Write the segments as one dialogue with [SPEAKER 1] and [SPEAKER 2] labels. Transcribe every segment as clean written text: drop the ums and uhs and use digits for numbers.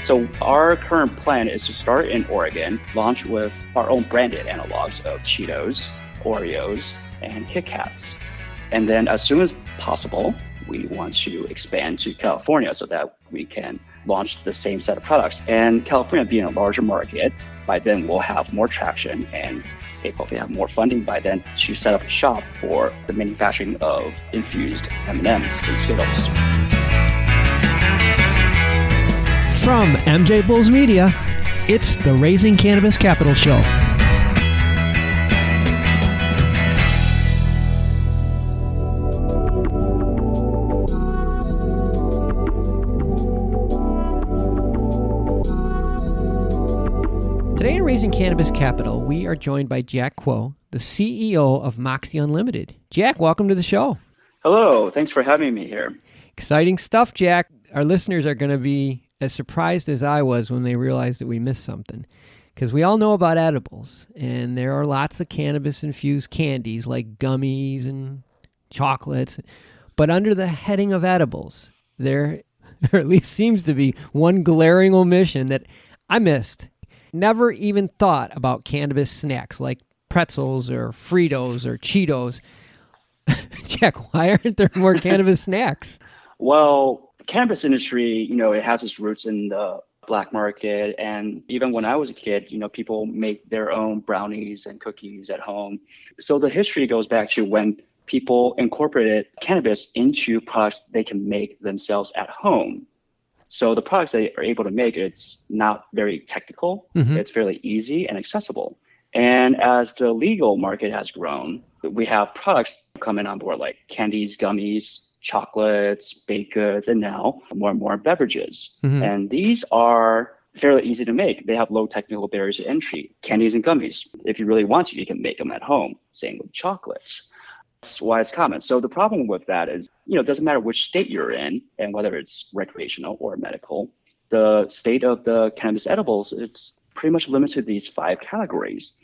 [SPEAKER 1] So our current plan is to start in Oregon, launch with our own branded analogs of Cheetos, Oreos, and Kit Kats. And then as soon as possible, we want to expand to California so that we can launch the same set of products. And California being a larger market, by then we'll have more traction and hopefully have more funding by then to set up a shop for the manufacturing of infused M&Ms and Skittles.
[SPEAKER 2] From MJBulls Media, it's the Raising Cannabis Capital Show. Today in Raising Cannabis Capital, we are joined by Jack Kuo, the CEO of Moxy Unlimited. Jack, welcome to the show.
[SPEAKER 1] Hello, thanks for having me here.
[SPEAKER 2] Exciting stuff, Jack. Our listeners are going to be as surprised as I was when they realized that we missed something. Because we all know about edibles, and there are lots of cannabis-infused candies like gummies and chocolates. But under the heading of edibles, there at least seems to be one glaring omission that I missed. Never even thought about cannabis snacks like pretzels or Fritos or Cheetos. Jack, why aren't there more cannabis snacks?
[SPEAKER 1] Well, the cannabis industry, it has its roots in the black market. And even when I was a kid, people make their own brownies and cookies at home. So the history goes back to when people incorporated cannabis into products they can make themselves at home. So the products they are able to make, it's not very technical. Mm-hmm. It's fairly easy and accessible. And as the legal market has grown, we have products coming on board like candies, gummies, chocolates, baked goods, and now more and more beverages. Mm-hmm. And these are fairly easy to make. They have low technical barriers to entry. Candies and gummies, if you really want to, you can make them at home. Same with chocolates. That's why it's common. So the problem with that is, it doesn't matter which state you're in and whether it's recreational or medical, the state of the cannabis edibles, it's pretty much limited to these 5 categories.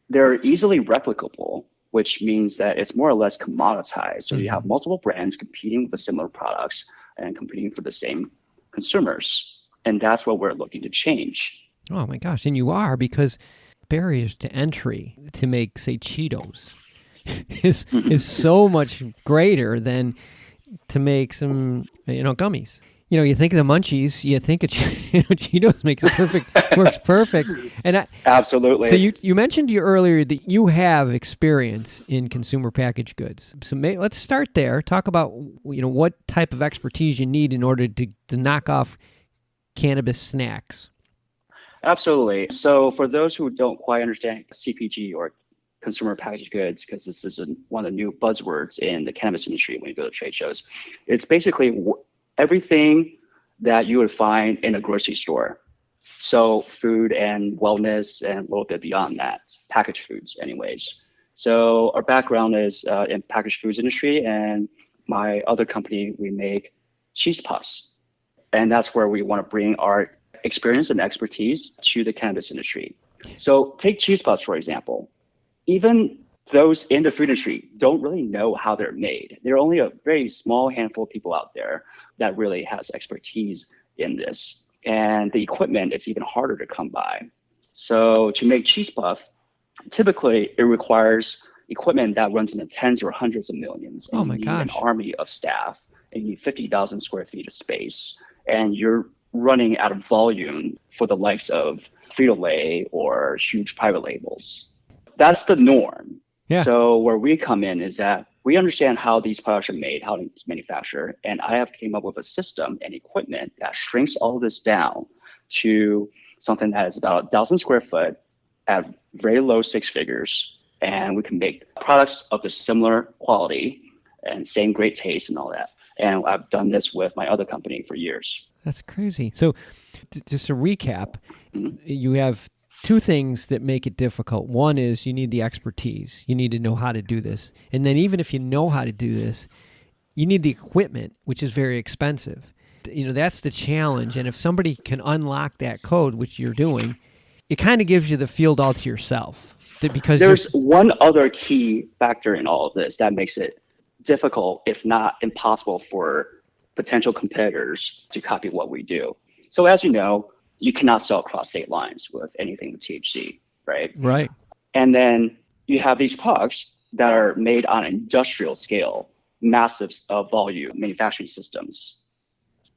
[SPEAKER 1] They're easily replicable, which means that it's more or less commoditized. So you have multiple brands competing with similar products and competing for the same consumers. And that's what we're looking to change.
[SPEAKER 2] Oh my gosh. And you are, because barriers to entry to make, say, Cheetos is so much greater than to make some, gummies. You think of the munchies, you think of Cheetos works perfect. And
[SPEAKER 1] absolutely.
[SPEAKER 2] So you mentioned earlier that you have experience in consumer packaged goods. So let's start there. Talk about what type of expertise you need in order to knock off cannabis snacks.
[SPEAKER 1] Absolutely. So for those who don't quite understand CPG or consumer packaged goods, because this is one of the new buzzwords in the cannabis industry when you go to trade shows, it's basically everything that you would find in a grocery store. So food and wellness and a little bit beyond that, packaged foods anyways. So our background is in packaged foods industry, and my other company, we make cheese puffs. And that's where we want to bring our experience and expertise to the cannabis industry. So take cheese puffs, for example. Even those in the food industry don't really know how they're made. There are only a very small handful of people out there that really has expertise in this. And the equipment, it's even harder to come by. So to make cheese puff, typically it requires equipment that runs in the tens or hundreds of millions. And you need an army of staff, and you need 50,000 square feet of space. And you're running out of volume for the likes of Frito-Lay or huge private labels. That's the norm. Yeah. So where we come in is that we understand how these products are made, how it's manufactured, and I have came up with a system and equipment that shrinks all of this down to something that is about 1,000 square foot at very low 6 figures, and we can make products of the similar quality and same great taste and all that. And I've done this with my other company for years.
[SPEAKER 2] That's crazy. So just to recap, you have 2 things that make it difficult. One is you need the expertise. You need to know how to do this. And then even if you know how to do this, you need the equipment, which is very expensive. That's the challenge. And if somebody can unlock that code, which you're doing, it kind of gives you the field all to yourself. Because
[SPEAKER 1] there's one other key factor in all of this that makes it difficult, if not impossible, for potential competitors to copy what we do. So as you know, you cannot sell across state lines with anything with THC, right?
[SPEAKER 2] Right.
[SPEAKER 1] And then you have these products that are made on an industrial scale, massive volume manufacturing systems.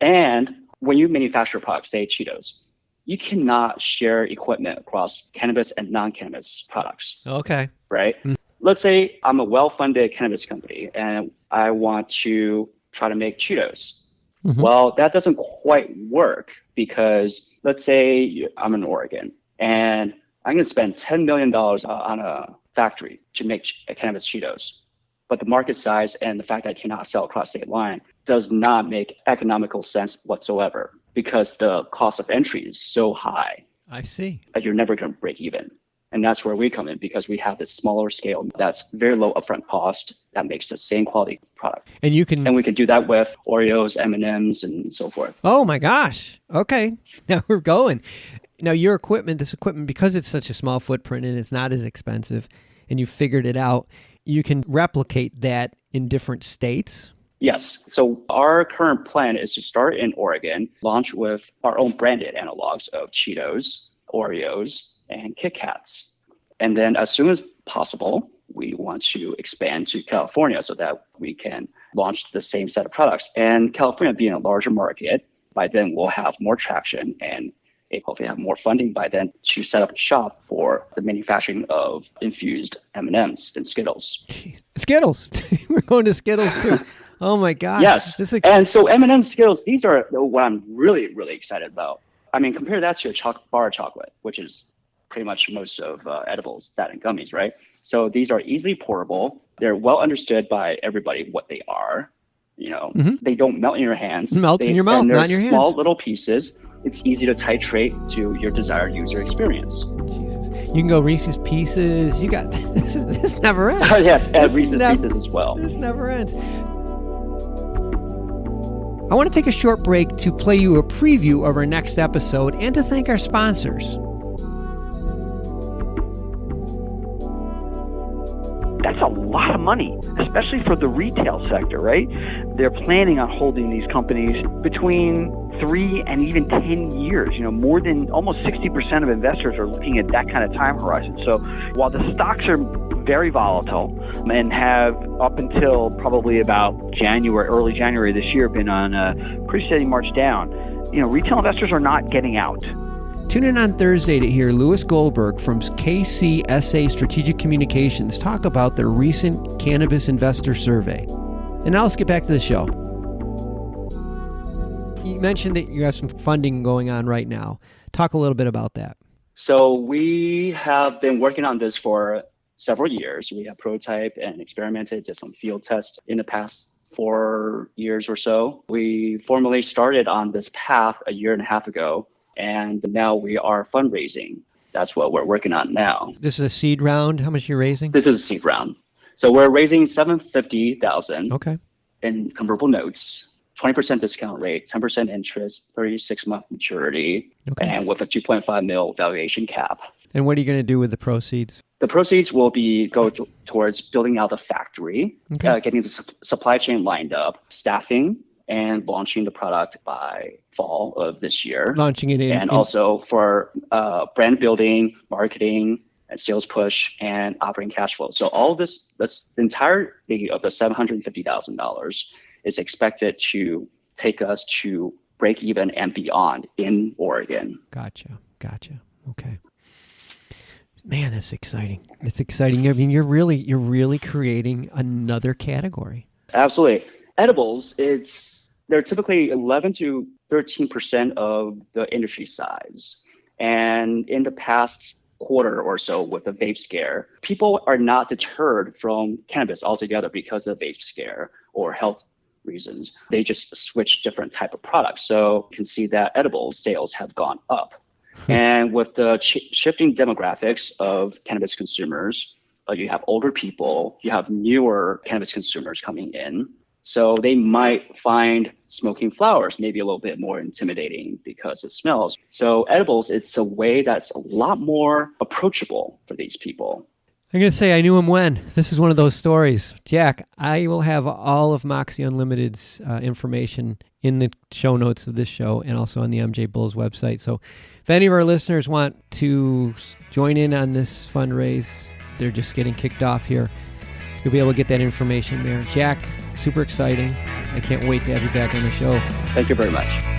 [SPEAKER 1] And when you manufacture products, say Cheetos, you cannot share equipment across cannabis and non-cannabis products.
[SPEAKER 2] Okay.
[SPEAKER 1] Right? Let's say I'm a well-funded cannabis company and I want to try to make Cheetos. Well, that doesn't quite work because let's say I'm in Oregon and I'm going to spend $10 million on a factory to make cannabis Cheetos. But the market size and the fact that I cannot sell across state line does not make economical sense whatsoever because the cost of entry is so high.
[SPEAKER 2] I see.
[SPEAKER 1] That you're never going to break even. And that's where we come in because we have this smaller scale that's very low upfront cost that makes the same quality product.
[SPEAKER 2] And we can
[SPEAKER 1] do that with Oreos, M&Ms, and so forth.
[SPEAKER 2] Oh my gosh. Okay. Now we're going. Now this equipment, because it's such a small footprint and it's not as expensive and you figured it out, you can replicate that in different states?
[SPEAKER 1] Yes. So our current plan is to start in Oregon, launch with our own branded analogs of Cheetos, Oreos, and Kit Kats. And then as soon as possible, we want to expand to California so that we can launch the same set of products. And California being a larger market, by then we'll have more traction and hopefully have more funding by then to set up a shop for the manufacturing of infused M&Ms and Skittles.
[SPEAKER 2] Jeez. Skittles. We're going to Skittles too. Oh my gosh.
[SPEAKER 1] Yes. And so M&M's Skittles, these are what I'm really, really excited about. I mean, compare that to a bar of chocolate, which is pretty much most of edibles, that and gummies, right? So these are easily portable. They're well understood by everybody what they are. You know, they don't melt in your hands.
[SPEAKER 2] It melts in your mouth, not in your hands.
[SPEAKER 1] Small little pieces. It's easy to titrate to your desired user experience.
[SPEAKER 2] Jesus. You can go Reese's Pieces. You got this never ends.
[SPEAKER 1] Yes, Reese's Pieces as well.
[SPEAKER 2] This never ends. I want to take a short break to play you a preview of our next episode and to thank our sponsors.
[SPEAKER 3] That's a lot of money, especially for the retail sector, right? They're planning on holding these companies between 3 and even 10 years. You know, more than almost 60% of investors are looking at that kind of time horizon. So while the stocks are very volatile and have up until probably about early January this year, been on a pretty steady march down, you know, retail investors are not getting out.
[SPEAKER 2] Tune in on Thursday to hear Louis Goldberg from KCSA Strategic Communications talk about their recent cannabis investor survey. And now let's get back to the show. You mentioned that you have some funding going on right now. Talk a little bit about that.
[SPEAKER 1] So we have been working on this for several years. We have prototyped and experimented, did some field tests in the past 4 years or so. We formally started on this path a year and a half ago. And now we are fundraising. That's what we're working on now.
[SPEAKER 2] This is a seed round. How much are you raising?
[SPEAKER 1] This is a seed round. So we're raising $750,000
[SPEAKER 2] okay.
[SPEAKER 1] in convertible notes, 20% discount rate, 10% interest, 36-month maturity, and with a 2.5 mil valuation cap.
[SPEAKER 2] And what are you going to do with the proceeds?
[SPEAKER 1] The proceeds will go towards building out the factory, getting the supply chain lined up, staffing, and launching the product by fall of this year.
[SPEAKER 2] Launching it in.
[SPEAKER 1] Also for brand building, marketing, and sales push, and operating cash flow. So all of this, the entirety of the $750,000 is expected to take us to break even and beyond in Oregon.
[SPEAKER 2] Gotcha. Okay. Man, that's exciting. It's exciting. I mean, you're really creating another category.
[SPEAKER 1] Absolutely. Edibles, they're typically 11 to 13% of the industry size. And in the past quarter or so with the vape scare, people are not deterred from cannabis altogether because of the vape scare or health reasons. They just switch different type of products. So you can see that edible sales have gone up. And with the shifting demographics of cannabis consumers, you have older people, you have newer cannabis consumers coming in. So they might find smoking flowers maybe a little bit more intimidating because it smells. So edibles, it's a way that's a lot more approachable for these people.
[SPEAKER 2] I'm going to say I knew him when. This is one of those stories. Jack, I will have all of Moxy Unlimited's information in the show notes of this show and also on the MJBulls website. So if any of our listeners want to join in on this fundraise, they're just getting kicked off here, you'll be able to get that information there. Jack, super exciting. I can't wait to have you back on the show.
[SPEAKER 1] Thank you very much.